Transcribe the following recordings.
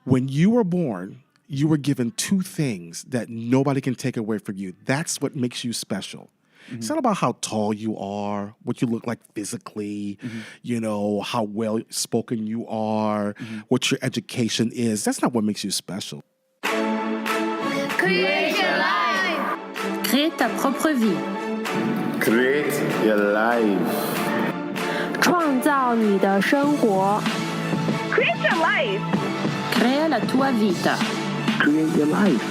When you were born, you were given two things that nobody can take away from you. That's what makes you special. It's not about how tall you are, what you look like physically, how well spoken you are, what your education is. That's not what makes you special. Create your life. Crée ta propre vie. Create your life. 创造你的生活。 Create your life. Crea la tua vita. Create your life.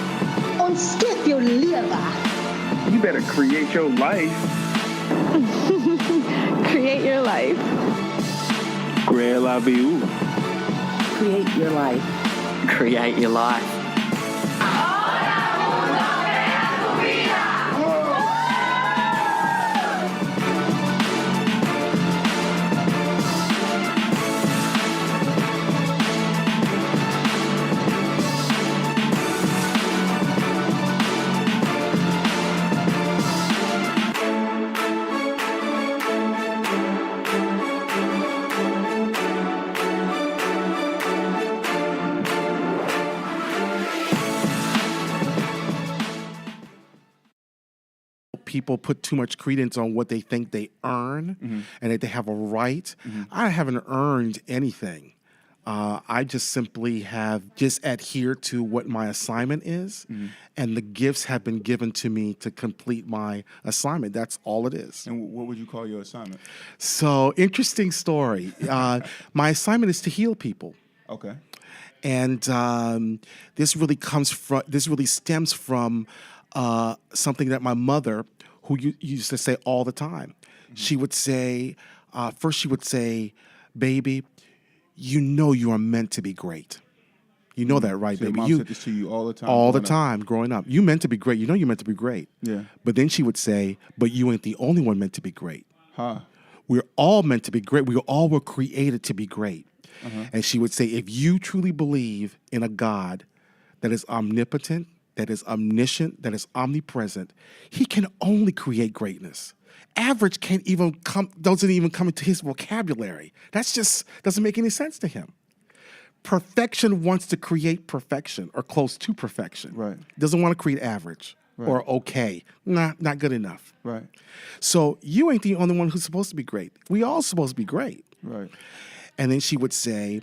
Und skip your liver. You better create your life. Create your life. Create la vie. Create your life. Create your life. People put too much credence on what they think they earn and that they have a right. I haven't earned anything. I just simply have just adhered to what my assignment is, and the gifts have been given to me to complete my assignment. That's all it is. And what would you call your assignment? So, interesting story. My assignment is to heal people. Okay. And this really stems from something that my mother, who used to say all the time, she would say, baby, you know you are meant to be great. You know that, right, so baby? Your mom said this to you all the time? All the time growing up. You meant to be great. You know you're meant to be great. Yeah. But then she would say, but you ain't the only one meant to be great. Huh. We're all meant to be great. We all were created to be great. And she would say, if you truly believe in a God that is omnipotent, that is omniscient, that is omnipresent, he can only create greatness. Average doesn't even come into his vocabulary. That's just doesn't make any sense to him. Perfection wants to create perfection or close to perfection. Right. Doesn't want to create average or okay. Not good enough. Right. So you ain't the only one who's supposed to be great. We all supposed to be great. Right. And then she would say,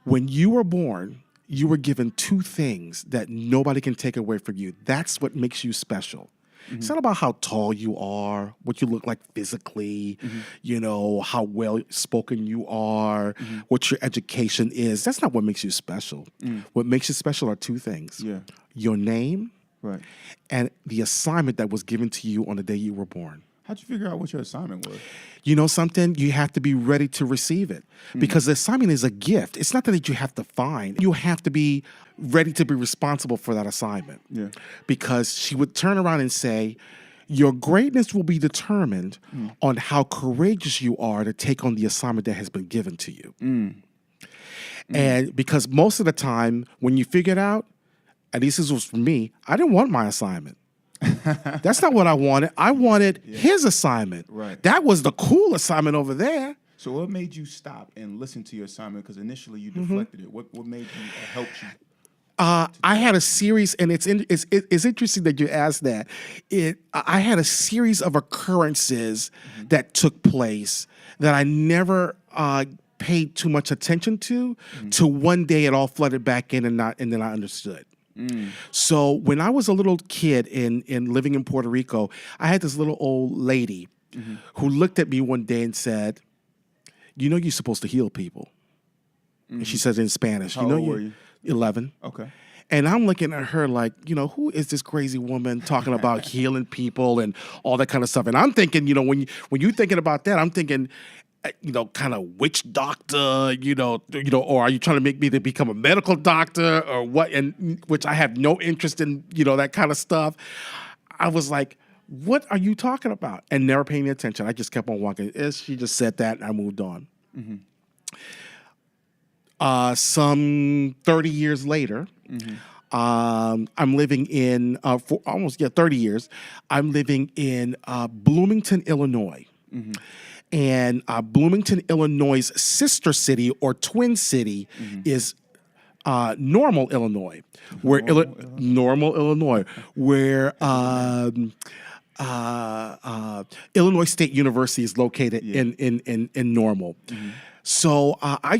when you were born, you were given two things that nobody can take away from you. That's what makes you special. It's not about how tall you are, what you look like physically, how well spoken you are, what your education is. That's not what makes you special. What makes you special are two things. Yeah. Your name Right. and the assignment that was given to you on the day you were born. How'd you figure out what your assignment was? You know something? You have to be ready to receive it because the assignment is a gift. It's not that you have to find. You have to be ready to be responsible for that assignment. Yeah. Because she would turn around and say, your greatness will be determined on how courageous you are to take on the assignment that has been given to you. And because most of the time when you figure it out, at least this was for me, I didn't want my assignment. That's not what I wanted. I wanted his assignment. Right. That was the cool assignment over there. So what made you stop and listen to your assignment? Because initially you deflected it. What made you help you? I had a series, and it's interesting that you asked that. I had a series of occurrences that took place that I never paid too much attention to. Till one day it all flooded back in, and then I understood. So when I was a little kid in living in Puerto Rico, I had this little old lady who looked at me one day and said, you know you're supposed to heal people. And she says in Spanish, How old were you? 11. Okay. And I'm looking at her like, who is this crazy woman talking about healing people and all that kind of stuff? And I'm thinking, when you're thinking about that, I'm thinking, kind of witch doctor, or are you trying to make me to become a medical doctor or what? And which I have no interest in, that kind of stuff. I was like, what are you talking about? And never paying attention. I just kept on walking. She just said that and I moved on. Some 30 years later, I'm living in, for almost 30 years, I'm living in Bloomington, Illinois. And Bloomington, Illinois' sister city or twin city is Normal, Illinois, where Illinois State University is located in Normal. So I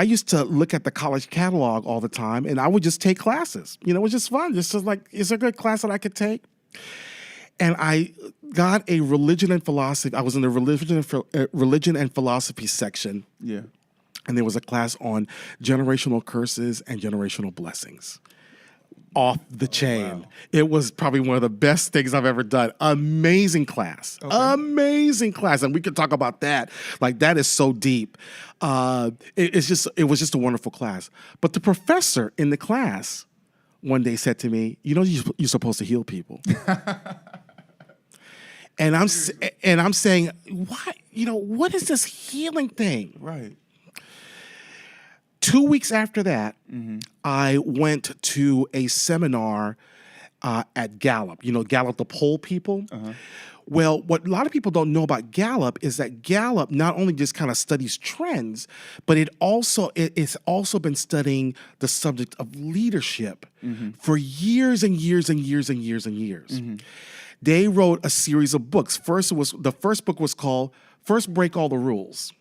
used to look at the college catalog all the time, and I would just take classes. It was just fun. Just like, is there a good class that I could take? And I got a religion and philosophy. I was in the religion and philosophy section. Yeah. And there was a class on generational curses and generational blessings. Off the chain. Wow. It was probably one of the best things I've ever done. Amazing class. Okay. Amazing class. And we could talk about that. Like, that is so deep. It was just a wonderful class. But the professor in the class one day said to me, you're supposed to heal people. And I'm saying, what? What is this healing thing? Right. 2 weeks after that, I went to a seminar at Gallup. Gallup, the poll people. Well, what a lot of people don't know about Gallup is that Gallup not only just kind of studies trends, but it's also been studying the subject of leadership for years and years and years and years and years. They wrote a series of books. The first book was called First Break All the Rules.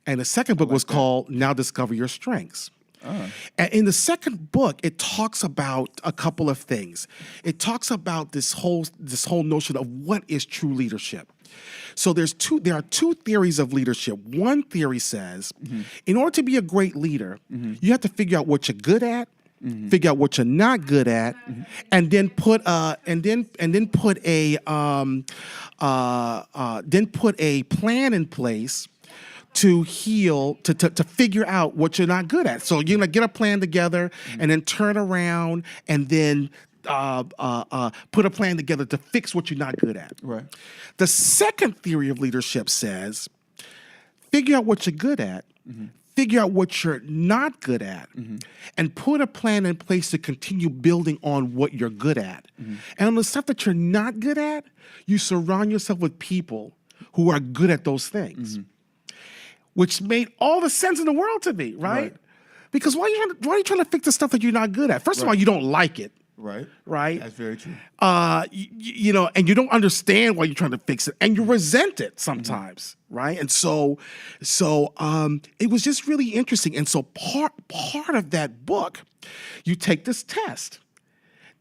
And the second book was called Now Discover Your Strengths. And in the second book, it talks about a couple of things. It talks about this whole notion of what is true leadership. So there are two theories of leadership. One theory says, in order to be a great leader, you have to figure out what you're good at, figure out what you're not good at, and then put a plan in place to heal, to figure out what you're not good at. So you're gonna get a plan together and then turn around and then put a plan together to fix what you're not good at. Right. The second theory of leadership says, figure out what you're good at, figure out what you're not good at, and put a plan in place to continue building on what you're good at. And on the stuff that you're not good at, you surround yourself with people who are good at those things. Which made all the sense in the world to me, right? Because why are you trying to fix the stuff that you're not good at? First of all, you don't like it. Right? That's very true. And you don't understand why you're trying to fix it, and you resent it sometimes, right? And so it was just really interesting. And so part of that book, you take this test.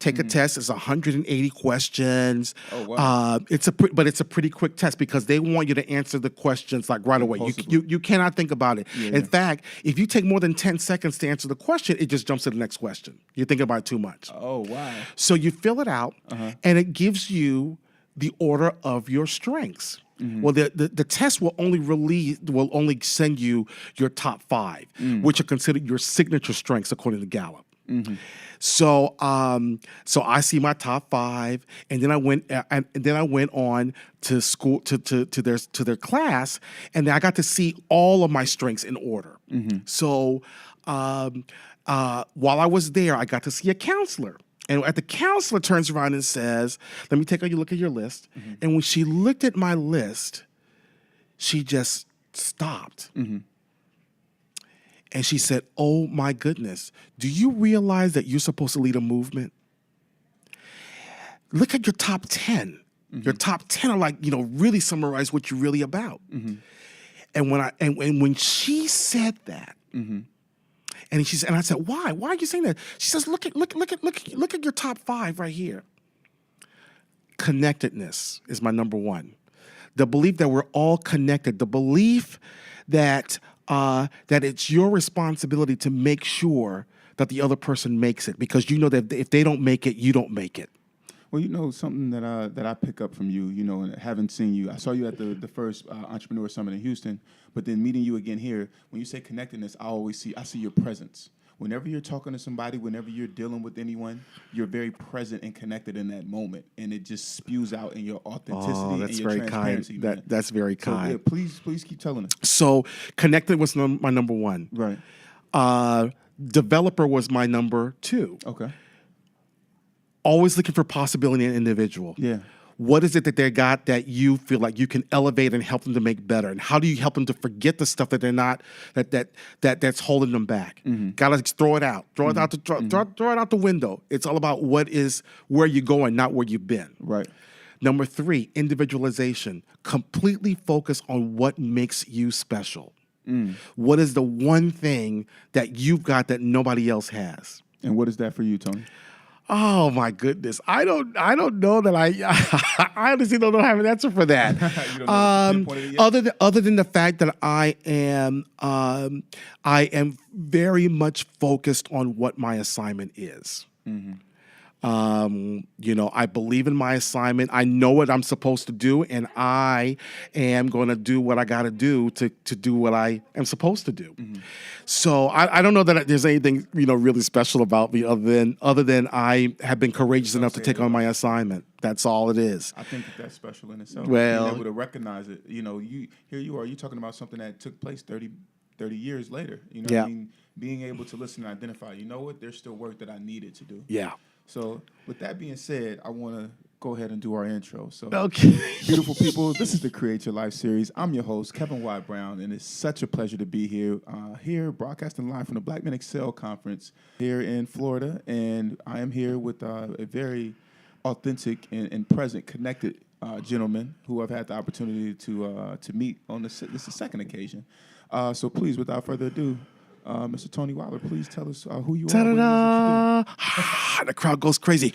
Take a test. It's 180 questions. Oh, wow. It's a pretty quick test because they want you to answer the questions like right away. You cannot think about it. In fact, if you take more than 10 seconds to answer the question, it just jumps to the next question. You're thinking about it too much. Oh, wow. So you fill it out, and it gives you the order of your strengths. Well, the test will only send you your top 5, which are considered your signature strengths according to Gallup. So I see my top 5, and then I went on to school to their class, and then I got to see all of my strengths in order. So while I was there, I got to see a counselor. And the counselor turns around and says, "Let me take a look at your list." And when she looked at my list, she just stopped. And she said, "Oh my goodness, do you realize that you're supposed to lead a movement? Look at your top 10. Your top 10 are like, really summarize what you're really about." And when she said that, and I said, "Why? Why are you saying that?" She says, "Look at your top 5 right here. Connectedness is my number 1. The belief that we're all connected. The belief that it's your responsibility to make sure that the other person makes it, because you know that if they don't make it, you don't make it." Well, something that I pick up from you, and having seen you, I saw you at the first Entrepreneur Summit in Houston, but then meeting you again here, when you say connectedness, I see your presence. Whenever you're talking to somebody, whenever you're dealing with anyone, you're very present and connected in that moment, and it just spews out in your authenticity and your transparency. That's very kind. So, please keep telling us. So, connected was my number 1. Right. Developer was my number 2. Okay. Always looking for possibility in an individual. Yeah. What is it that they got that you feel like you can elevate and help them to make better? And how do you help them to forget the stuff that they're not that's holding them back? Gotta throw it out. Throw it out throw it out the window. It's all about where you're going, not where you've been. Right. Number 3, individualization. Completely focus on what makes you special. What is the one thing that you've got that nobody else has? And what is that for you, Tony? Oh my goodness! I don't know that I honestly don't have an answer for that. You don't know what you pinpointed yet? Other than the fact that I am very much focused on what my assignment is. I believe in my assignment. I know what I'm supposed to do, and I am going to do what I got to do to do what I am supposed to do. So I don't know that there's anything really special about me other than I have been courageous enough to take on my assignment. That's all it is. I think that's special in itself. Well, being able to recognize it. You talking about something that took place 30 years later. Yeah. I mean, being able to listen and identify. You know what? There's still work that I needed to do. Yeah. So with that being said, I want to go ahead and do our intro. So, okay. Beautiful people, this is the Create Your Life series. I'm your host, Kevin Y. Brown, and it's such a pleasure to be here broadcasting live from the Black Men Excel Conference here in Florida. And I am here with a very authentic and present, connected gentleman who I've had the opportunity to meet on this is the second occasion. So please, without further ado, Mr. Tony Wilder, please tell us who you are. Ta-da-da! The crowd goes crazy.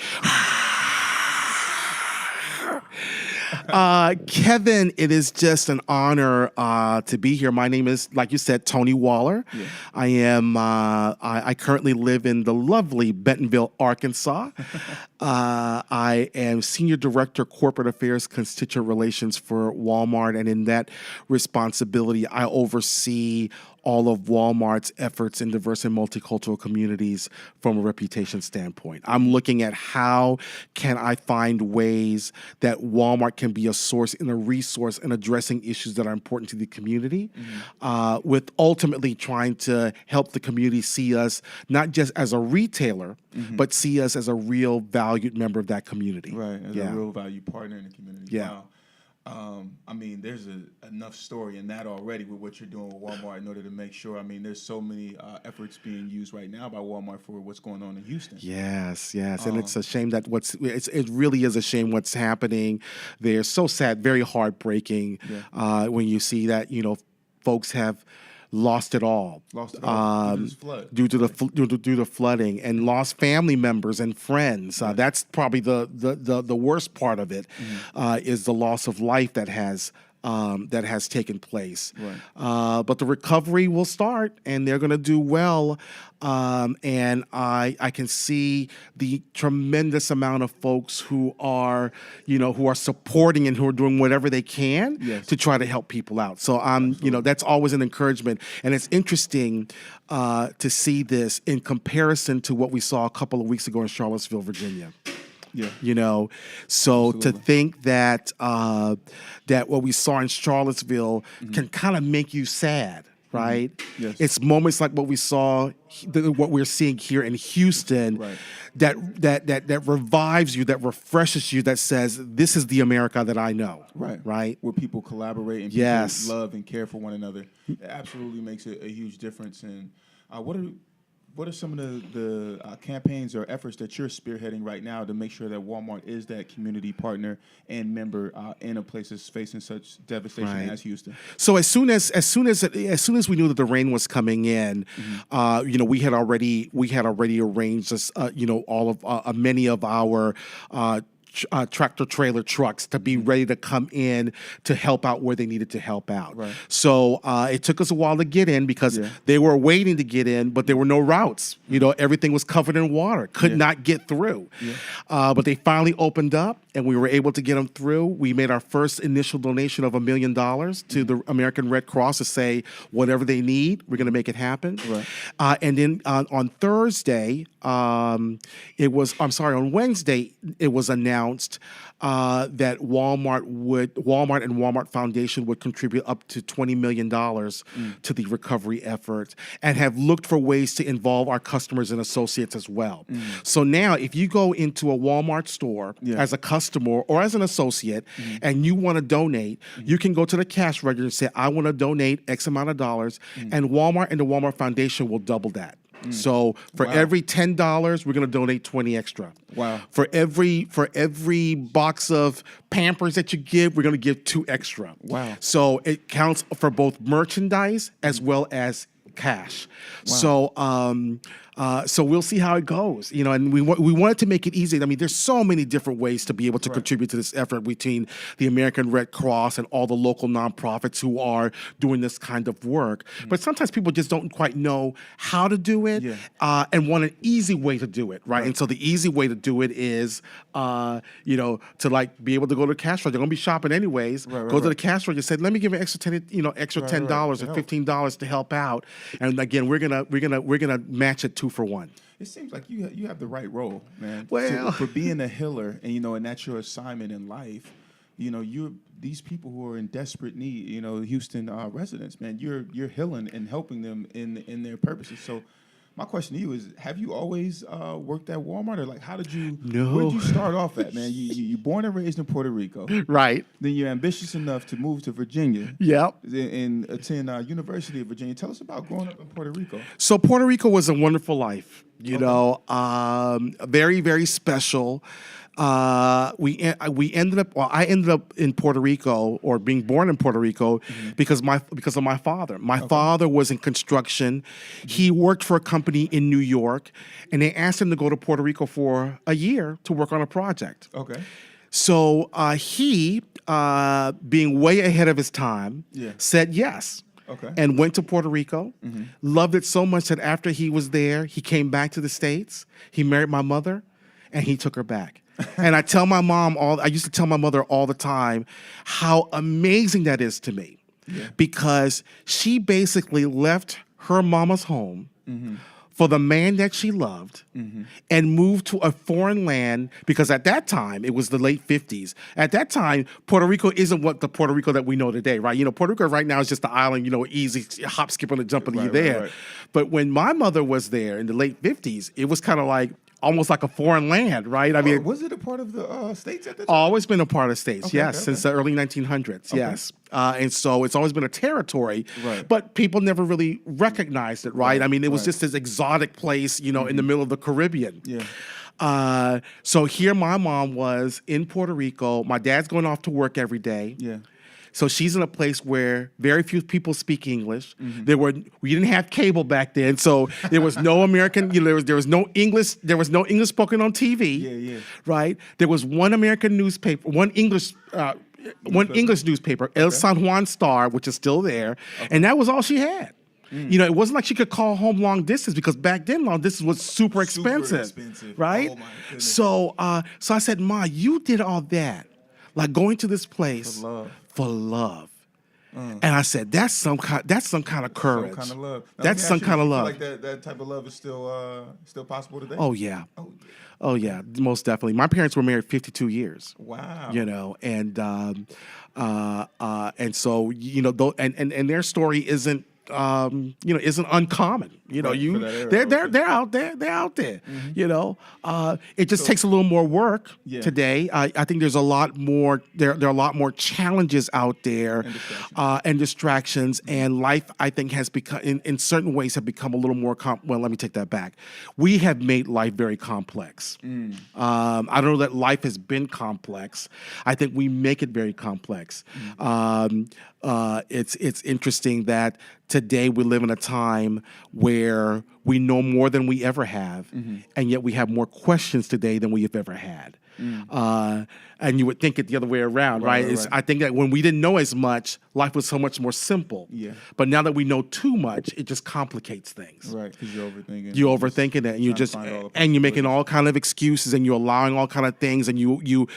Kevin, it is just an honor to be here. My name is, like you said, Tony Waller. Yeah. I am. I currently live in the lovely Bentonville, Arkansas. I am Senior Director, Corporate Affairs Constituent Relations for Wal-Mart, and in that responsibility, I oversee all of Wal-Mart's efforts in diverse and multicultural communities from a reputation standpoint. I'm looking at how can I find ways that Wal-Mart can be a source and a resource in addressing issues that are important to the community, with ultimately trying to help the community see us not just as a retailer, but see us as a real valued member of that community. Right, as a real valued partner in the community. Yeah. Wow. I mean, there's enough story in that already with what you're doing with Wal-Mart in order to make sure. I mean, there's so many efforts being used right now by Wal-Mart for what's going on in Houston. Yes, and it's a shame that it really is a shame what's happening there. So sad, very heartbreaking when you see that folks have lost it all. Due to the flooding, and lost family members and friends. That's probably the worst part of it, is the loss of life that has taken place. Right. But the recovery will start, and they're going to do well. And I can see the tremendous amount of folks who are supporting and who are doing whatever they can to try to help people out. So that's always an encouragement. And it's interesting to see this in comparison to what we saw a couple of weeks ago in Charlottesville, Virginia. Yeah. So absolutely. To think that that what we saw in Charlottesville can kind of make you sad, right? Yes. It's moments like what we saw, what we're seeing here in Houston, right, that revives you, that refreshes you, that says, this is the America that I know. Right? Where people collaborate and people love and care for one another. It absolutely makes a huge difference. And what are some of the campaigns or efforts that you're spearheading right now to make sure that Wal-Mart is that community partner and member in a place that's facing such devastation as Houston? So as soon as we knew that the rain was coming in, we had already arranged all of many of our tractor trailer trucks to be ready to come in to help out where they needed to help out. Right. So it took us a while to get in because they were waiting to get in, but there were no routes. Everything was covered in water, could not get through. But they finally opened up, and we were able to get them through. We made our first initial donation of $1 million to the American Red Cross to say whatever they need, we're going to make it happen. Right. And then on Thursday, on Wednesday, it was announced that Walmart and Walmart Foundation would contribute up to $20 million to the recovery effort, and have looked for ways to involve our customers and associates as well. So now, if you go into a Walmart store as a customer, customer or as an associate and you want to donate, you can go to the cash register and say, I want to donate X amount of dollars, and Walmart and the Walmart Foundation will double that. So for every $10, we're going to donate 20 extra. Wow. For every box of Pampers that you give, we're going to give 2 extra. Wow. So it counts for both merchandise as well as cash. Wow. So we'll see how it goes, and we wanted to make it easy. I mean, there's so many different ways to be able to contribute to this effort between the American Red Cross and all the local nonprofits who are doing this kind of work. But sometimes people just don't quite know how to do it and want an easy way to do it, right? And so the easy way to do it is, to like be able to go to the cash register. They're going to be shopping anyways. Go to the cash register and say, let me give an extra $10, $10 or $15 to help out. And again, we're gonna match it 2 for 1. It seems like you have the right role, man. Well, for being a healer, and that's your assignment in life. You're these people who are in desperate need. Houston residents, man. You're healing and helping them in their purposes. So, my question to you is: have you always worked at Walmart, or like how did you? No. Where did you start off at, man? You born and raised in Puerto Rico, right? Then you're ambitious enough to move to Virginia, Yep, and attend University of Virginia. Tell us about growing up in Puerto Rico. So Puerto Rico was a wonderful life, very, very special. I ended up in Puerto Rico, or being born in Puerto Rico, because of my father. My father was in construction. He worked for a company in New York, and they asked him to go to Puerto Rico for a year to work on a project. Okay. So he, being way ahead of his time, said yes. Okay. And went to Puerto Rico, loved it so much that after he was there, he came back to the States, he married my mother, and he took her back. And I used to tell my mother all the time how amazing that is to me, because she basically left her mama's home for the man that she loved and moved to a foreign land, because at that time, it was the late 50s. At that time, Puerto Rico isn't what the Puerto Rico that we know today, right? Puerto Rico right now is just the island, easy hop, skip, and a jump, and you're there. Right. But when my mother was there in the late 50s, it was kind of like, almost like a foreign land, right? I mean, was it a part of the states at the time? Always been a part of states, yes, since the early 1900s, yes. And so it's always been a territory, but people never really recognized it, right? I mean, it was just this exotic place, in the middle of the Caribbean. Yeah. So here my mom was in Puerto Rico. My dad's going off to work every day. Yeah. So she's in a place where very few people speak English. We didn't have cable back then, so there was no American. There was no English. There was no English spoken on TV. Right. There was one American newspaper, one English newspaper, El San Juan Star, which is still there, and that was all she had. It wasn't like she could call home long distance, because back then long distance was super expensive. Right. Oh, my goodness. So I said, Ma, you did all that, like going to this place for love. And I said, that's some kind of courage. Some kind of love. Now, that's some kind of love. Like that type of love is still possible today? Oh yeah. Oh yeah, most definitely. My parents were married 52 years. Wow. And so and their story isn't isn't uncommon. They're out there. They're out there. It just takes a little more work today. I think there's a lot more. There are a lot more challenges out there, and distractions. And life, I think, has become in certain ways have become a little more. Well, let me take that back. We have made life very complex. I don't know that life has been complex. I think we make it very complex. It's interesting that today we live in a time where we know more than we ever have, and yet we have more questions today than we have ever had. And you would think it the other way around, right? I think that when we didn't know as much, life was so much more simple. Yeah. But now that we know too much, it just complicates things. Right, because you're overthinking. You're overthinking it, and you're making all kind of excuses, and you're allowing all kind of things, and you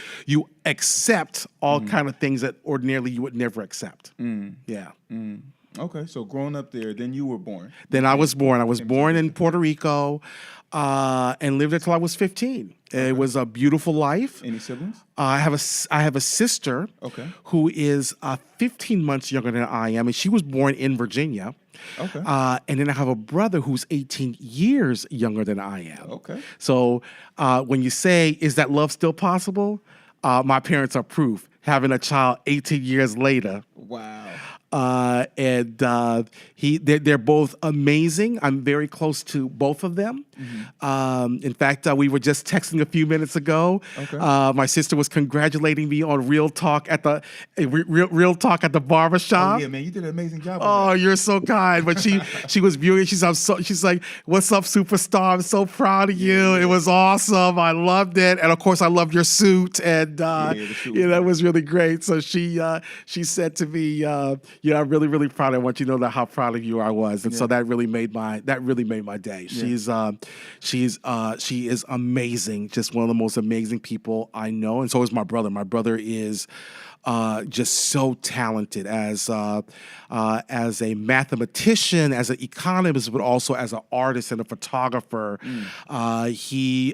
accept all kind of things that ordinarily you would never accept. Yeah. Okay, so growing up there, then you were born. Then I was born. I was born in Puerto Rico, and lived there till I was 15. Okay. It was a beautiful life. Any siblings? I have a sister who is 15 months younger than I am, and she was born in Virginia. Okay. And then I have a brother who's 18 years younger than I am. Okay. So when you say, is that love still possible? my parents are proof. Having a child 18 years later. Wow. They're both amazing. I'm very close to both of them. In fact, we were just texting a few minutes ago. Okay. My sister was congratulating me on Real Talk at the Real Talk at the barbershop. Oh, yeah, man, you did an amazing job. Oh, you're so kind. But she was viewing. She's like, "What's up, superstar? I'm so proud of you. It was awesome. I loved it, and of course, I loved your suit. And the suit was that was really great." So she said to me, "I'm really, really proud. I want you to know how proud of you I was." And so that really made my day. Yeah. She is amazing. Just one of the most amazing people I know, and so is my brother. My brother is just so talented as a mathematician, as an economist, but also as an artist and a photographer. He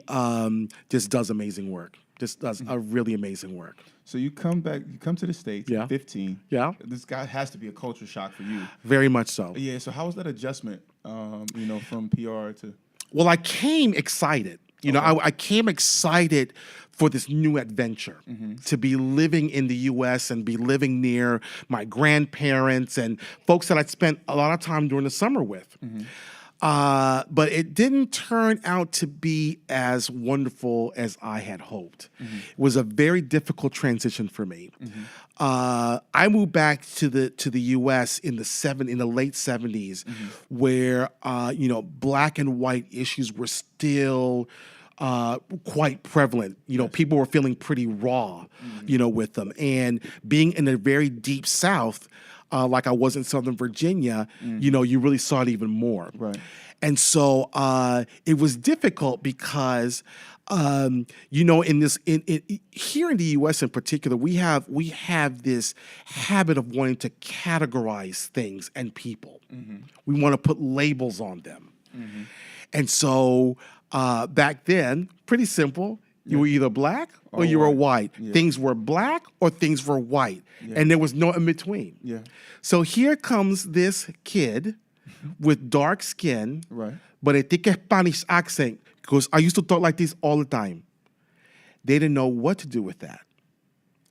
just does amazing work. Just does a really amazing work. So you come to the States at 15. Yeah. This guy has to be a culture shock for you. Very much so. Yeah, so how was that adjustment, from PR to... Well, I came excited. I came excited for this new adventure, to be living in the U.S. and be living near my grandparents and folks that I'd spent a lot of time during the summer with. But it didn't turn out to be as wonderful as I had hoped. It was a very difficult transition for me. I moved back to the U.S. in the late 70s, where black and white issues were still quite prevalent. People were feeling pretty raw, with them, and being in a very deep South. Like I was in Southern Virginia, you really saw it even more. Right. And so it was difficult because, here in the U.S. in particular, we have this habit of wanting to categorize things and people. We want to put labels on them. And so back then, pretty simple. You were either black or you were white. Yeah. Things were black or things were white. Yeah. And there was no in between. Yeah. So here comes this kid with dark skin, Right. but a thick Spanish accent, because I used to talk like this all the time. They didn't know what to do with that.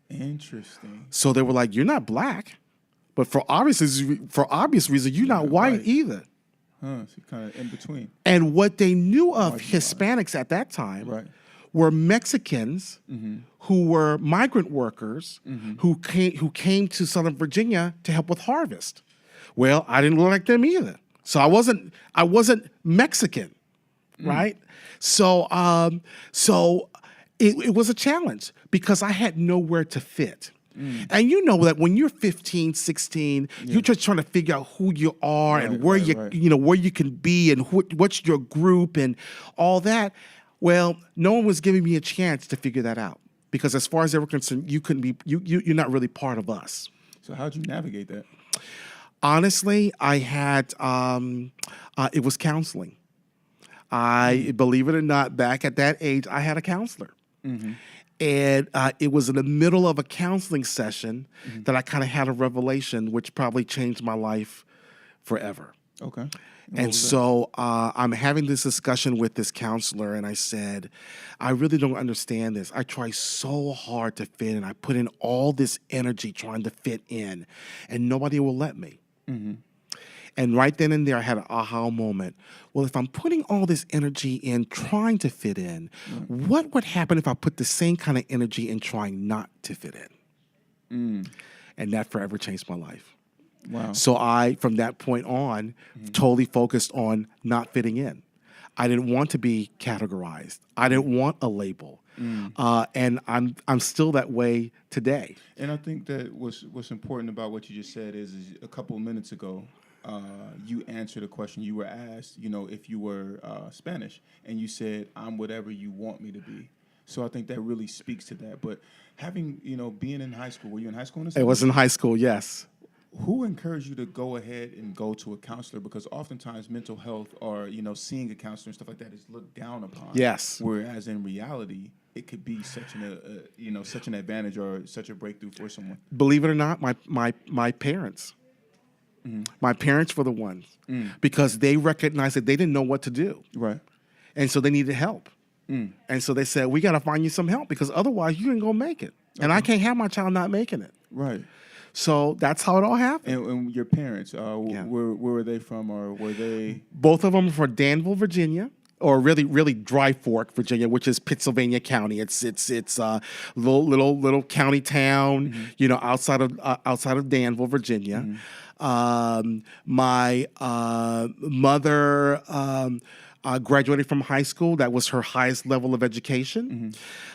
Interesting. So they were like, "You're not black, but for obvious reason, you're not white right. either." So kind of in between. And what they knew of Hispanics at that time Right. were Mexicans who were migrant workers who came to Southern Virginia to help with harvest. Well, I didn't look like them either, so I wasn't Mexican, right? So it was a challenge because I had nowhere to fit. And you know that when you're 15, 16, you're just trying to figure out who you are and where where you can be and what's your group and all that. Well, no one was giving me a chance to figure that out because as far as they were concerned, you couldn't be you're not really part of us. So how'd you navigate that? Honestly, I had it was counseling. I believe it or not, back at that age, I had a counselor. And it was in the middle of a counseling session that I kind of had a revelation, which probably changed my life forever. Okay. And so I'm having this discussion with this counselor, and I said, I really don't understand this. I try so hard to fit in. I put in all this energy trying to fit in, and nobody will let me. And right then and there, I had an aha moment. Well, if I'm putting all this energy in trying to fit in, what would happen if I put the same kind of energy in trying not to fit in? And that forever changed my life. Wow. So I, from that point on, totally focused on not fitting in. I didn't want to be categorized. I didn't want a label. And I'm still that way today. And I think that what's important about what you just said is a couple of minutes ago, you answered a question you were asked, if you were Spanish, and you said, "I'm whatever you want me to be." So I think that really speaks to that. But having, being in high school, were you in high school? It was in high school, yes. Who encouraged you to go ahead and go to a counselor? Because oftentimes mental health or, seeing a counselor and stuff like that is looked down upon. Yes. Whereas in reality, it could be such an advantage or such a breakthrough for someone. Believe it or not, my parents. My parents were the ones because they recognized that they didn't know what to do. Right. And so they needed help. And so they said, we got to find you some help because otherwise you ain't going to make it. And I can't have my child not making it. Right. So that's how it all happened. And your parents, where were they from, or were they? Both of them are from Danville, Virginia, or really Dry Fork, Virginia, which is Pittsylvania County. It's little county town, outside of Danville, Virginia. My mother graduated from high school. That was her highest level of education.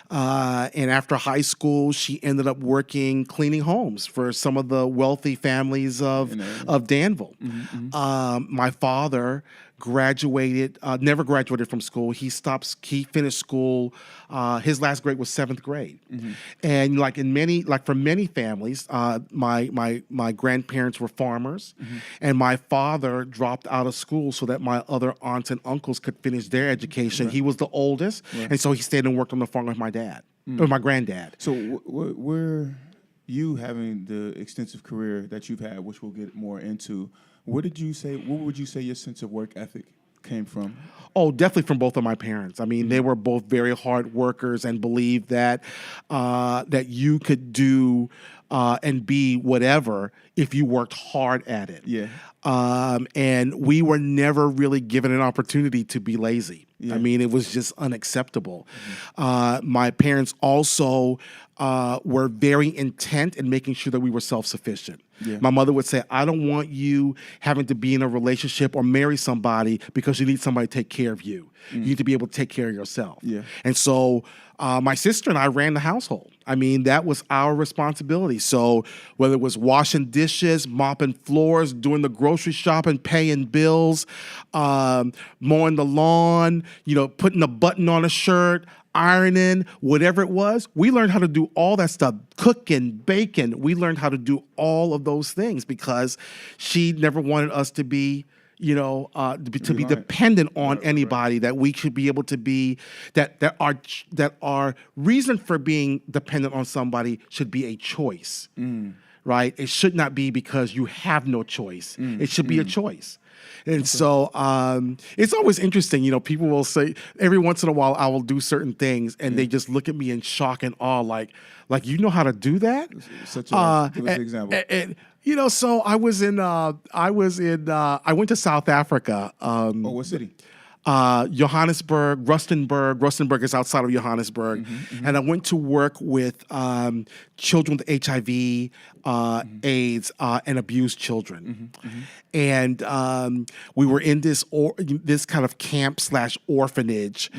And after high school, she ended up working cleaning homes for some of the wealthy families of Danville. My father never graduated from school. He finished school. His last grade was 7th grade. And for many families, my grandparents were farmers, and my father dropped out of school so that my other aunts and uncles could finish their education. He was the oldest, and so he stayed and worked on the farm with my dad, or my granddad. So where you having the extensive career that you've had, which we'll get more into, what would you say your sense of work ethic came from? Oh, definitely from both of my parents. I mean, they were both very hard workers and believed that you could do and be whatever if you worked hard at it. Yeah. And we were never really given an opportunity to be lazy. Yeah. I mean, it was just unacceptable. My parents also were very intent in making sure that we were self-sufficient. Yeah. My mother would say, I don't want you having to be in a relationship or marry somebody because you need somebody to take care of you. You need to be able to take care of yourself. Yeah. And so my sister and I ran the household. I mean, that was our responsibility. So whether it was washing dishes, mopping floors, doing the grocery shopping, paying bills, mowing the lawn, putting a button on a shirt, ironing, whatever it was, we learned how to do all that stuff. Cooking, baking, we learned how to do all of those things because she never wanted us to be, to be dependent on anybody. That we should be able to be that our reason for being dependent on somebody should be a choice, right? It should not be because you have no choice. It should be a choice. And so it's always interesting, people will say, every once in a while I will do certain things and they just look at me in shock and awe, like you know how to do that? Give us an example. So I went to South Africa. What city? Johannesburg, Rustenburg. Rustenburg is outside of Johannesburg. And I went to work with children with HIV, AIDS, and abused children. And we were in this kind of camp / orphanage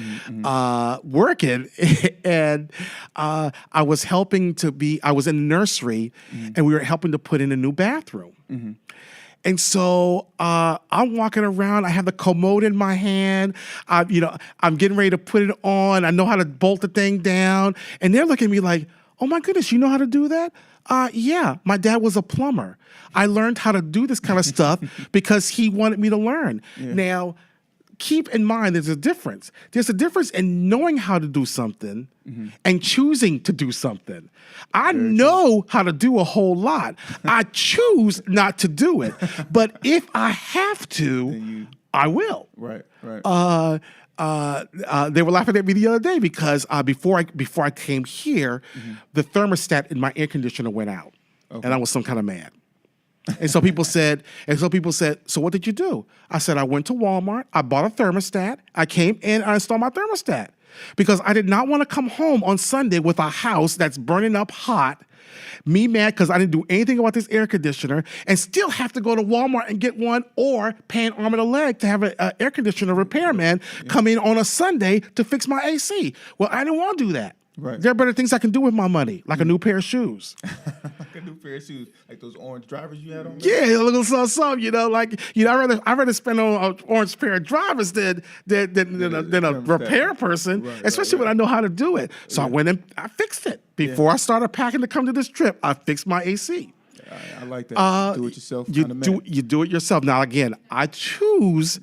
working. And I was in a nursery, and we were helping to put in a new bathroom. And so I'm walking around. I have the commode in my hand. I'm getting ready to put it on. I know how to bolt the thing down. And they're looking at me like, oh, my goodness, you know how to do that? Yeah, my dad was a plumber. I learned how to do this kind of stuff because he wanted me to learn. Yeah. Now, keep in mind there's a difference. There's a difference in knowing how to do something and choosing to do something. I know how to do a whole lot. I choose not to do it. But if I have to, I will. Right. They were laughing at me the other day because before I came here, the thermostat in my air conditioner went out. Okay. And I was some kind of mad. And so people said, so what did you do? I said, I went to Wal-Mart, I bought a thermostat, I came in, I installed my thermostat. Because I did not want to come home on Sunday with a house that's burning up hot, me mad because I didn't do anything about this air conditioner, and still have to go to Walmart and get one, or pay an arm and a leg to have an air conditioner repairman come in on a Sunday to fix my AC. Well, I didn't want to do that. Right. There are better things I can do with my money, like a new pair of shoes. Like a new pair of shoes, like those orange drivers you had on. Yeah, a little something, I'd rather spend on an orange pair of drivers than a repair person, especially when I know how to do it. So I went and I fixed it before I started packing to come to this trip. I fixed my AC. I like that. Do it yourself. You do it yourself. Now, again, I choose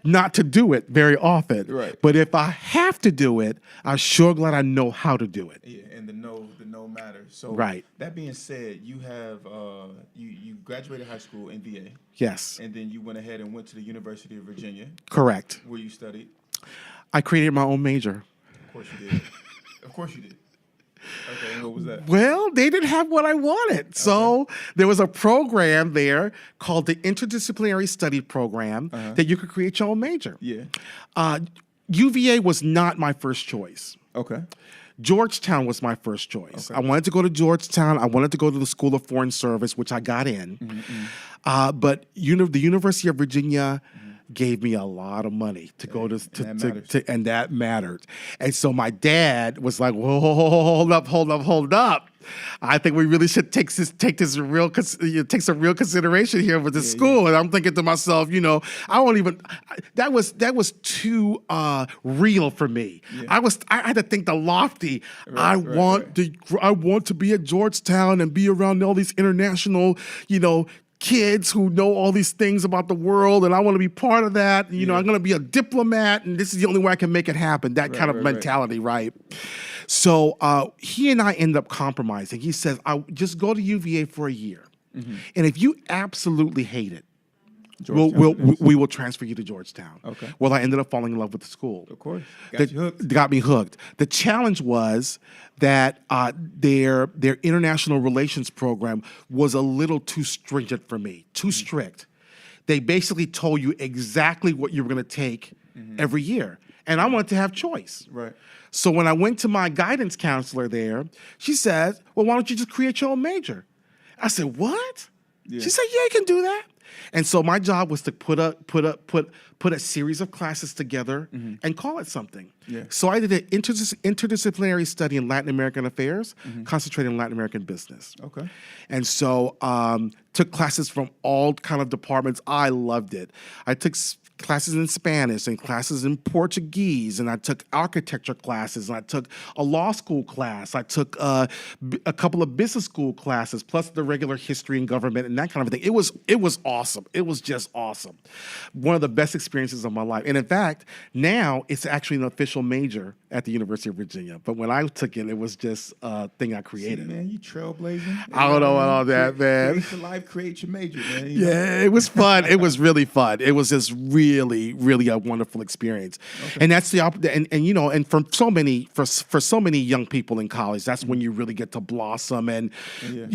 not to do it very often. Right. But if I have to do it, I'm sure glad I know how to do it. Yeah, and the no matters. So that being said, you have you graduated high school in VA. Yes. And then you went ahead and went to the University of Virginia. Correct. Where you studied. I created my own major. Of course you did. Of course you did. Okay, and what was that? Well, they didn't have what I wanted. So there was a program there called the Interdisciplinary Study Program that you could create your own major. Yeah. UVA was not my first choice. Okay. Georgetown was my first choice. Okay. I wanted to go to Georgetown. I wanted to go to the School of Foreign Service, which I got in. But the University of Virginia gave me a lot of money to go and that mattered. And so my dad was like, "Whoa, hold up. I think we really should take some real consideration here with this school." And I'm thinking to myself, that was too real for me. Yeah. I had to think the lofty. I want to be at Georgetown and be around all these international, kids who know all these things about the world, and I want to be part of that. I'm going to be a diplomat, and this is the only way I can make it happen. That kind of mentality, right? So he and I end up compromising. He says, "I'll just go to UVA for a year, and if you absolutely hate it, we will transfer you to Georgetown." Okay. Well, I ended up falling in love with the school. Of course. Got me hooked. The challenge was that their international relations program was a little too stringent for me, too strict. They basically told you exactly what you were going to take every year, and I wanted to have choice. Right. So when I went to my guidance counselor there, she said, "Well, why don't you just create your own major?" I said, "What?" Yeah. She said, "Yeah, you can do that." And so my job was to put a series of classes together and call it something. Yeah. So I did an interdisciplinary study in Latin American affairs, concentrating on Latin American business. Okay. And so took classes from all kind of departments. I loved it. I took classes in Spanish and classes in Portuguese, and I took architecture classes, and I took a law school class. I took a couple of business school classes, plus the regular history and government and that kind of thing. It was awesome. It was just awesome. One of the best experiences of my life. And in fact, now it's actually an official major at the University of Virginia. But when I took it, it was just a thing I created. See, man, you trailblazing. I don't know about all that, man. Create your life, create your major, man. Yeah, it was fun. It was really fun. It was just really, really a wonderful experience. Okay. And that's and for so many young people in college, that's when you really get to blossom and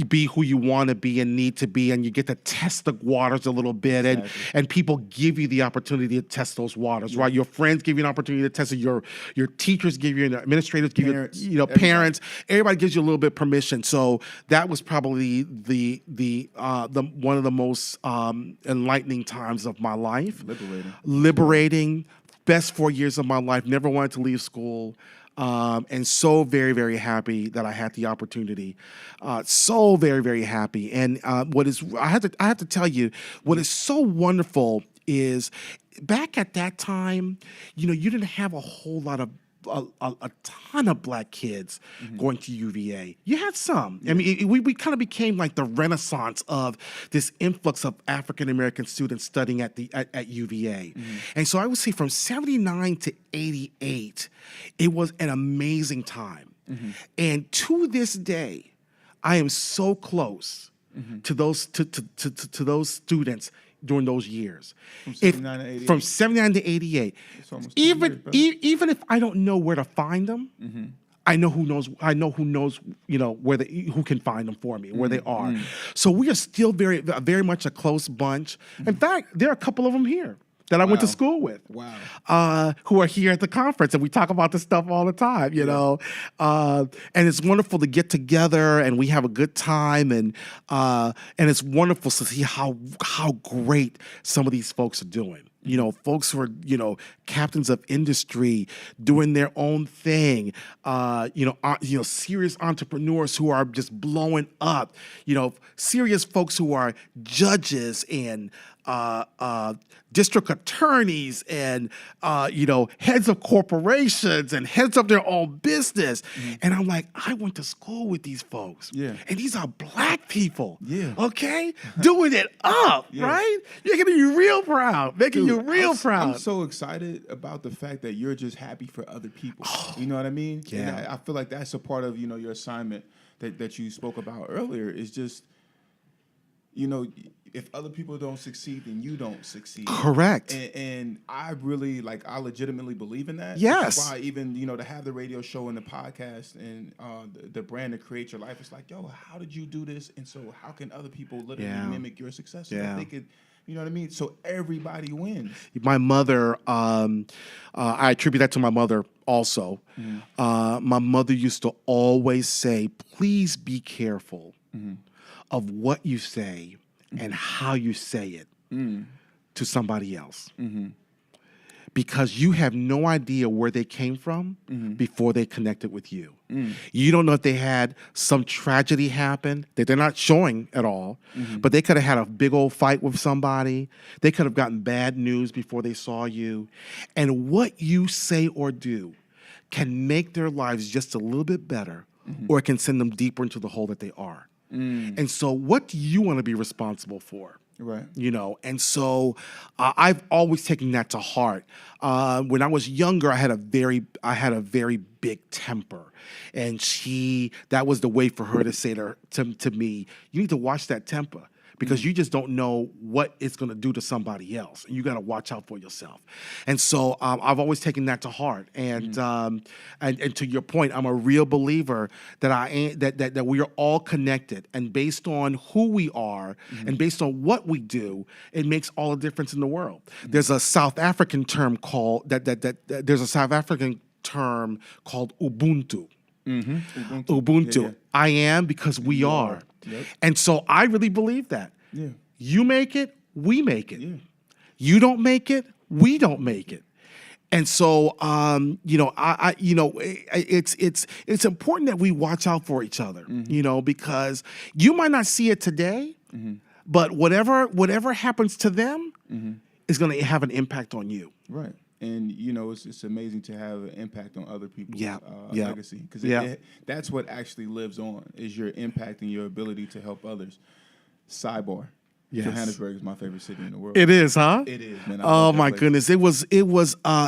be who you want to be and need to be, and you get to test the waters a little bit, and people give you the opportunity to test those waters, right? Your friends give you an opportunity to test it. Your teachers give you, and administrators give you, parents. Everybody gives you a little bit of permission. So that was probably the one of the most enlightening times of my life. Liberating. Best 4 years of my life. Never wanted to leave school. And so very, very happy that I had the opportunity. So very, very happy. And I have to tell you, what is so wonderful is back at that time, you didn't have a whole lot of a ton of black kids going to UVA. You had some. I mean, we kind of became like the renaissance of this influx of African American students studying at UVA. And so I would say from 79 to 88, it was an amazing time. And to this day, I am so close to those to those students during those years. From 79 to 88. Even if I don't know where to find them, I know who knows. I know who knows. Who can find them for me, where they are. So we are still very, very much a close bunch. In fact, there are a couple of them here that I went to school with. Who are here at the conference, and we talk about this stuff all the time. And it's wonderful to get together and we have a good time, and it's wonderful to see how great some of these folks are doing. Folks who are, captains of industry doing their own thing, serious entrepreneurs who are just blowing up, serious folks who are judges and district attorneys and, heads of corporations and heads of their own business. And I'm like, I went to school with these folks. Yeah. And these are black people. Yeah. Okay? Doing it up, right? You're making you real proud. I'm so excited about the fact that you're just happy for other people. You know what I mean? Yeah. And I feel like that's a part of, your assignment that you spoke about earlier is just, you know, if other people don't succeed, then you don't succeed. Correct. And I really, I legitimately believe in that. Yes. That's why even, to have the radio show and the podcast and the brand to create your life, it's like, yo, how did you do this? And so how can other people literally mimic your success so that they could, you know what I mean? So everybody wins. My mother, I attribute that to my mother also. My mother used to always say, please be careful of what you say and how you say it to somebody else. Because you have no idea where they came from before they connected with you. You don't know if they had some tragedy happen that they're not showing at all, but they could have had a big old fight with somebody. They could have gotten bad news before they saw you. And what you say or do can make their lives just a little bit better, or it can send them deeper into the hole that they are. And so what do you want to be responsible for? Right. And so I've always taken that to heart. When I was younger, I had a very big temper, and that was the way for her to say to me, you need to watch that temper, because you just don't know what it's going to do to somebody else. You got to watch out for yourself. And so I've always taken that to heart. And to your point, I'm a real believer that we are all connected. And based on who we are and based on what we do, it makes all the difference in the world. There's a South African term called Ubuntu. Ubuntu. Yeah. I am because we are. Yep. And so I really believe that. Yeah. You make it, we make it. Yeah. You don't make it, we don't make it. And so, it's important that we watch out for each other, because you might not see it today, but whatever happens to them is going to have an impact on you. Right. And, it's amazing to have an impact on other people's legacy. Because that's what actually lives on, is your impact and your ability to help others. Sidebar. Yes. Johannesburg is my favorite city in the world. It is, huh? It is, man. Oh my goodness, it was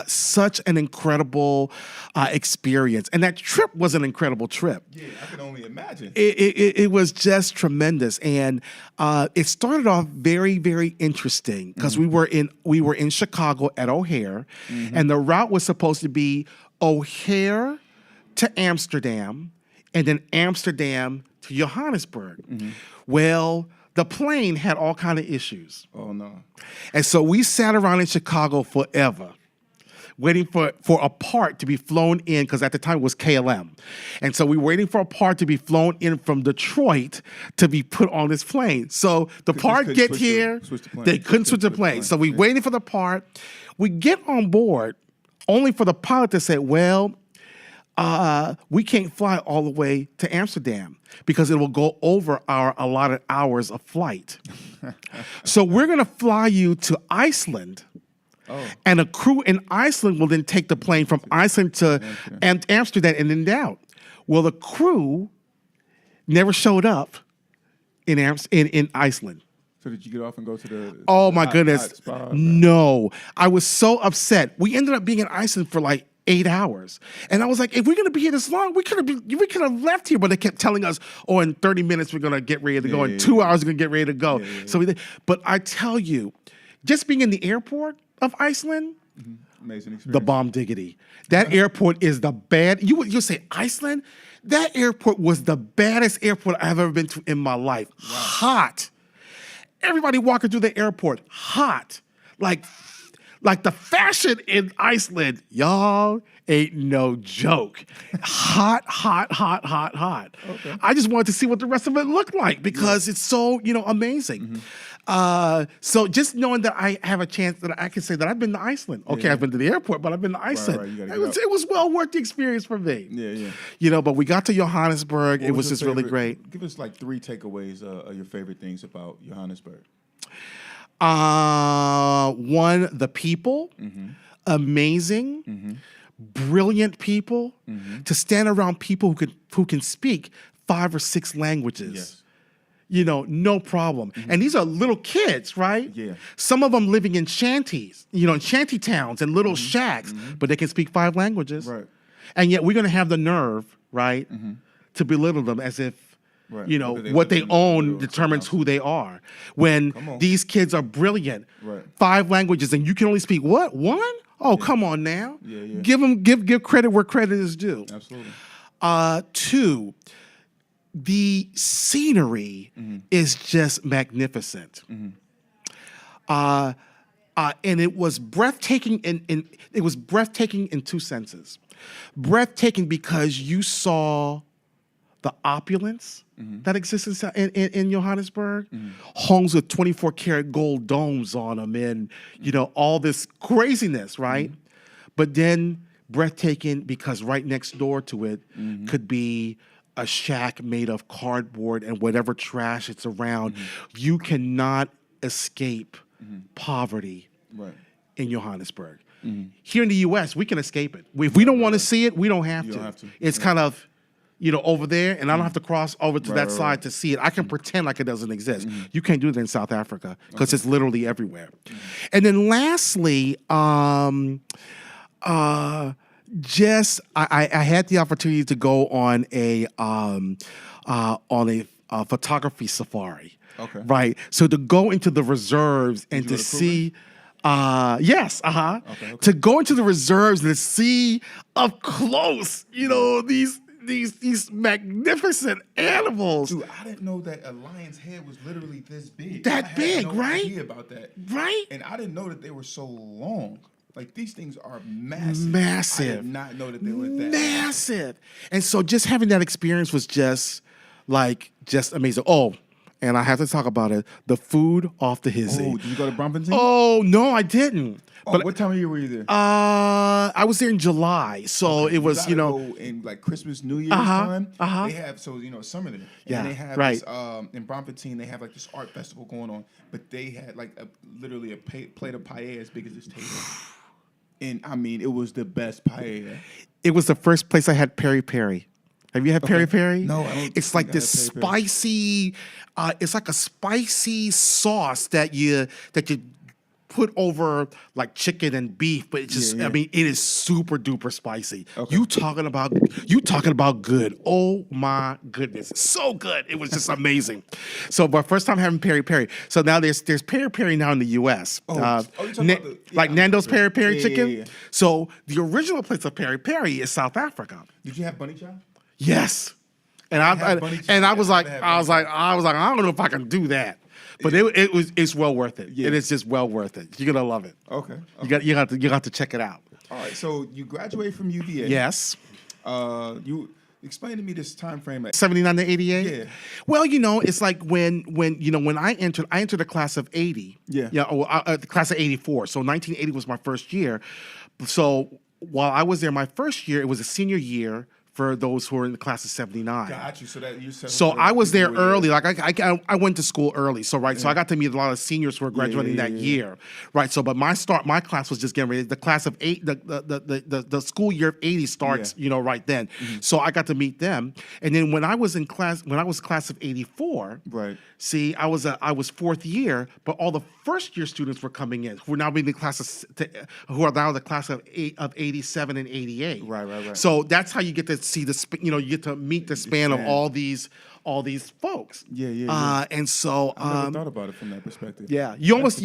such an incredible experience, and that trip was an incredible trip. Yeah, I can only imagine. It was just tremendous, and it started off very, very interesting because we were in Chicago at O'Hare, and the route was supposed to be O'Hare to Amsterdam, and then Amsterdam to Johannesburg. Well, the plane had all kind of issues. Oh, no. And so we sat around in Chicago forever, waiting for a part to be flown in, because at the time it was KLM. And so we were waiting for a part to be flown in from Detroit to be put on this plane. So the part get here, they couldn't switch the plane. So we waited for the part. We get on board only for the pilot to say, well, we can't fly all the way to Amsterdam because it will go over our allotted hours of flight. So we're going to fly you to Iceland, and a crew in Iceland will then take the plane from Iceland to Amsterdam and then down. Well, the crew never showed up in Iceland. So did you get off and go to the... Oh, my goodness. No. I was so upset. We ended up being in Iceland for 8 hours. And I was like, if we're going to be here this long, we could have left here. But they kept telling us, in 30 minutes, we're going to get ready to go. In 2 hours, we're going to get ready to go. So we did. But I tell you, just being in the airport of Iceland, amazing experience. The bomb diggity. That airport is the bad. You'll say Iceland? That airport was the baddest airport I've ever been to in my life. Wow. Hot. Everybody walking through the airport, hot. Like the fashion in Iceland, y'all, ain't no joke. Hot. Okay. I just wanted to see what the rest of it looked like because it's so, amazing. So just knowing that I have a chance that I can say that I've been to Iceland. Okay, I've been to the airport, but I've been to Iceland. Right. It was well worth the experience for me. Yeah. But we got to Johannesburg. It was just really great. Give us 3 takeaways of your favorite things about Johannesburg. One, the people, amazing, brilliant people. To stand around people who can speak 5 or 6 languages. Yes. No problem. And these are little kids, right? Yeah. Some of them living in shanties, in shanty towns and little shacks, but they can speak 5 languages. Right. And yet we're going to have the nerve, right, to belittle them as if Right. You know, Whether they what they live in the own or determines something who they are. When Come on. these kids are brilliant, Right. 5 languages, and you can only speak what? 1? Oh, come on now. Yeah. Give credit where credit is due. Absolutely. 2, the scenery is just magnificent. And it was breathtaking it was breathtaking in 2 senses. Breathtaking because you saw the opulence that exists in Johannesburg, homes with 24 karat gold domes on them, and you know all this craziness, right? But then breathtaking because right next door to it could be a shack made of cardboard and whatever trash it's around. You cannot escape poverty in Johannesburg. Here in the U.S., we can escape it. If we don't want to see it, we don't have to. It's kind of, you know, over there, and I don't have to cross over to that side to see it. I can pretend like it doesn't exist. You can't do that in South Africa because it's literally everywhere. And then lastly, I had the opportunity to go on a photography safari. Okay. Right. So to go into the reserves and to see. Yes, Okay. To go into the reserves and to see up close, you know, these magnificent animals. Dude, I didn't know that a lion's head was literally this big. That big, I had no right? idea about that. Right? And I didn't know that they were so long. Like, these things are massive. Massive. I did not know that they were that massive. And so just having that experience was just amazing. Oh, and I have to talk about it. The food off the hizzy. Oh, did you go to Brampton? Oh, no, I didn't. But what time of year were you there? I was there in July, so it was, gotta go in like Christmas, New Year's time. They have summer there. Yeah, And they have right. this, in Brampton, they have like this art festival going on. But they had like literally a plate of paella as big as this table. And I mean, it was the best paella. It was the first place I had peri-peri. Have you had peri-peri? No, I don't. It's like think I this had peri-peri. spicy. It's like a spicy sauce that you put over like chicken and beef, but it's just. I mean, it is super duper spicy. Okay. You talking about good? Oh my goodness, so good! It was just amazing. So, but first time having peri-peri. So now there's peri-peri now in the U.S. You're talking about like Nando's peri-peri chicken. Yeah. So the original place of peri-peri is South Africa. Did you have bunny chow? Yes, and I was like, I don't know if I can do that, but it's well worth it. Yeah. It is just well worth it. You're gonna love it. Okay. You got to check it out. All right. So you graduate from UVA. Yes. You explain to me this time frame. 79 to 88. Yeah. Well, you know, it's like when I entered the class of 80. Yeah. Yeah. The class of 84. So 1980 was my first year. So while I was there, my first year, it was a senior year for those who were in the class of 79. Got you. So that you said. So I was there early. Like I went to school early. So right. So I got to meet a lot of seniors who were graduating that year. Right. So but my class was just getting ready. The class of 8, the school year of 80 starts, you know, right then. So I got to meet them. And then when I was class of 84, right. See, I was fourth year, but all the first year students were coming in who are now being the class who are now the class of 87 and 88. Right. So that's how you get to see you get to meet the span of all these folks. Yeah. And so I never thought about it from that perspective. Yeah, you almost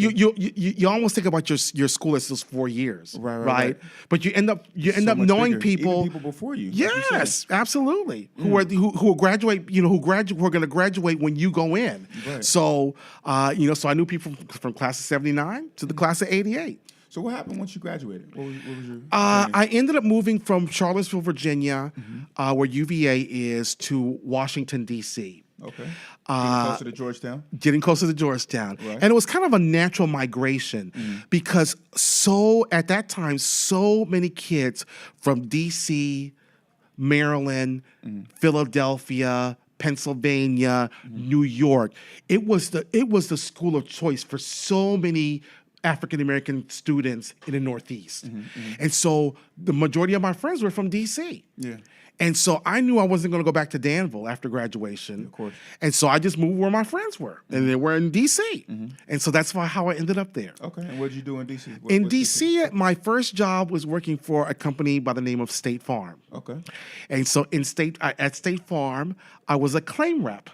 think about your school as those 4 years, right? But you end up knowing people, even people before you. Yes, absolutely. Who will graduate? You know, who are going to graduate when you go in. Right. So so I knew people from class of 79 to the class of 88. So what happened once you graduated? What was your? I ended up moving from Charlottesville, Virginia, where UVA is, to Washington, D.C. Okay. Getting closer to Georgetown? Getting closer to Georgetown. Right. And it was kind of a natural migration because at that time, so many kids from D.C., Maryland, Philadelphia, Pennsylvania, New York. It was the school of choice for so many African-American students in the Northeast. And so the majority of my friends were from D.C. Yeah. And so I knew I wasn't going to go back to Danville after graduation. Of course. And so I just moved where my friends were, and they were in D.C. And so that's how I ended up there. Okay. And what did you do in D.C.? In D.C., my first job was working for a company by the name of State Farm. Okay. And so at State Farm, I was a claim rep.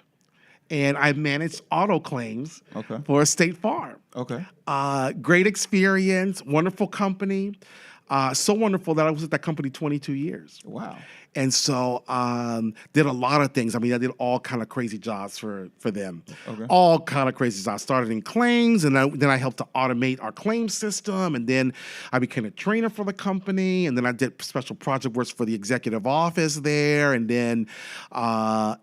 And I managed auto claims for State Farm. Okay. Great experience, wonderful company. So wonderful that I was at that company 22 years. Wow. And so did a lot of things. I mean, I did all kind of crazy jobs for them. Okay. All kind of crazy jobs. I started in claims, and then I helped to automate our claims system, and then I became a trainer for the company, and then I did special project works for the executive office there, and then I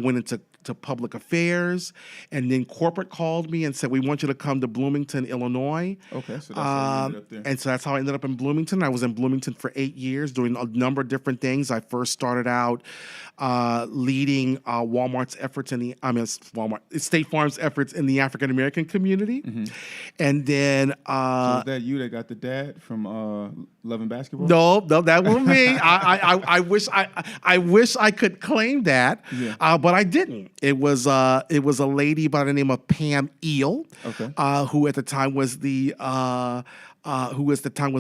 went into public affairs, and then corporate called me and said, we want you to come to Bloomington, Illinois. Okay, so that's how you ended up there. And so that's how I ended up in Bloomington. I was in Bloomington for 8 years doing a number of different things. I first started out leading Walmart's efforts State Farm's efforts in the African-American community. And then... so is that you that got the dad from Loving Basketball? No, that wasn't me. I wish I could claim that, but I didn't. It was a lady by the name of Pam Eel, who at the time was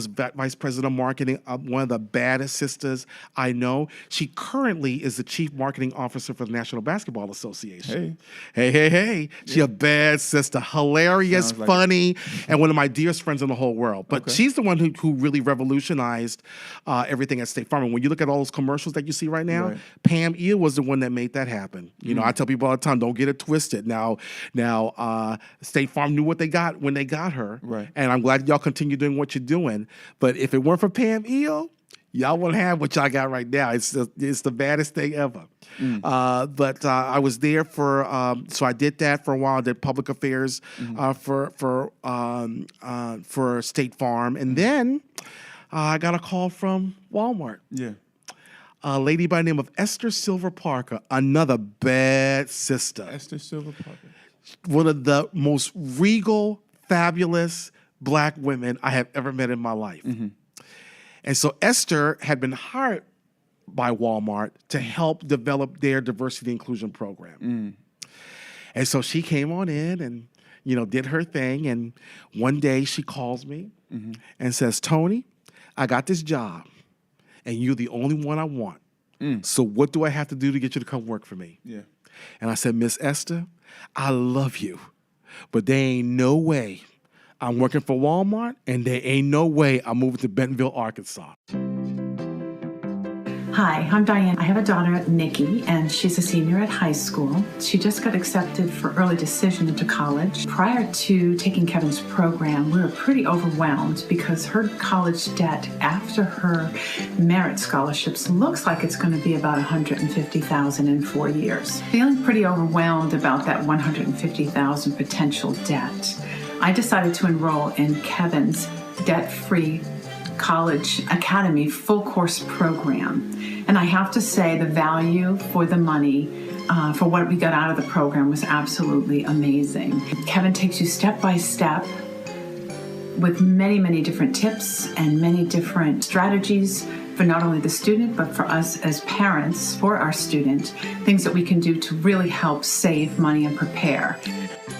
vice president of marketing, one of the baddest sisters I know. She currently is the chief marketing officer for the National Basketball Association. Hey. She a bad sister, hilarious, funny, and one of my dearest friends in the whole world. But she's the one who really revolutionized everything at State Farm. And when you look at all those commercials that you see right now, Pam Eel was the one that made that happen. You know, I tell people all the time, don't get it twisted. Now, State Farm knew what they got when they got her, and I'm glad y'all continue doing what you're doing. But if it weren't for Pam Eel, y'all wouldn't have what y'all got right now. It's the baddest thing ever. But I was there so I did that for a while. I did public affairs for State Farm, and then I got a call from Walmart. Yeah. A lady by the name of Esther Silver Parker, another bad sister. Esther Silver Parker. One of the most regal, fabulous Black women I have ever met in my life. And so Esther had been hired by Walmart to help develop their diversity inclusion program. And so she came on in and, did her thing. And one day she calls me and says, Tony, I got this job and you're the only one I want. So what do I have to do to get you to come work for me? Yeah. And I said, Miss Esther, I love you, but there ain't no way I'm working for Walmart, and there ain't no way I'm moving to Bentonville, Arkansas. Hi, I'm Diane. I have a daughter, Nikki, and she's a senior at high school. She just got accepted for early decision into college. Prior to taking Kevin's program, we were pretty overwhelmed because her college debt after her merit scholarships looks like it's going to be about $150,000 in 4 years. Feeling pretty overwhelmed about that $150,000 potential debt, I decided to enroll in Kevin's debt-free college academy full course program. And I have to say the value for the money for what we got out of the program was absolutely amazing. Kevin takes you step by step with many, many different tips and many different strategies for not only the student, but for us as parents, for our student, things that we can do to really help save money and prepare.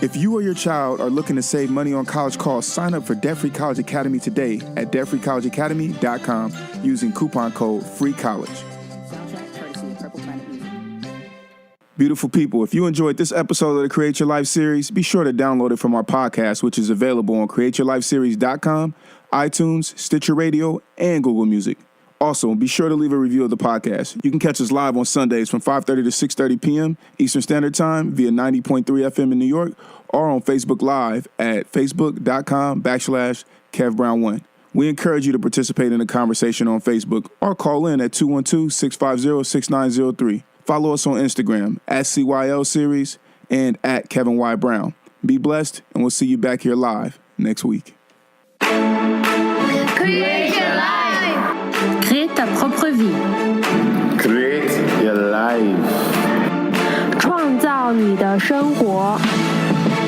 If you or your child are looking to save money on college costs, sign up for Debt Free College Academy today at debtfreecollegeacademy.com using coupon code FREECOLLEGE. Beautiful people, if you enjoyed this episode of the Create Your Life series, be sure to download it from our podcast, which is available on createyourlifeseries.com, iTunes, Stitcher Radio, and Google Music. Also, be sure to leave a review of the podcast. You can catch us live on Sundays from 5:30 to 6:30 p.m. Eastern Standard Time via 90.3 FM in New York or on Facebook Live at facebook.com/KevBrown1. We encourage you to participate in the conversation on Facebook or call in at 212-650-6903. Follow us on Instagram at CYL Series and at Kevin Y. Brown. Be blessed, and we'll see you back here live next week. Create your life. Crée ta propre vie. Create your life. 创造你的生活。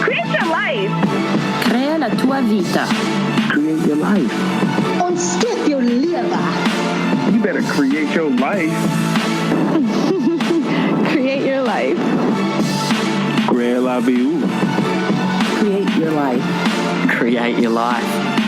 Create your life. Crea la tua vita. Create your life. Und skip your liver. You better create your life. Create your life. Create la vie. Create your life. Create your life.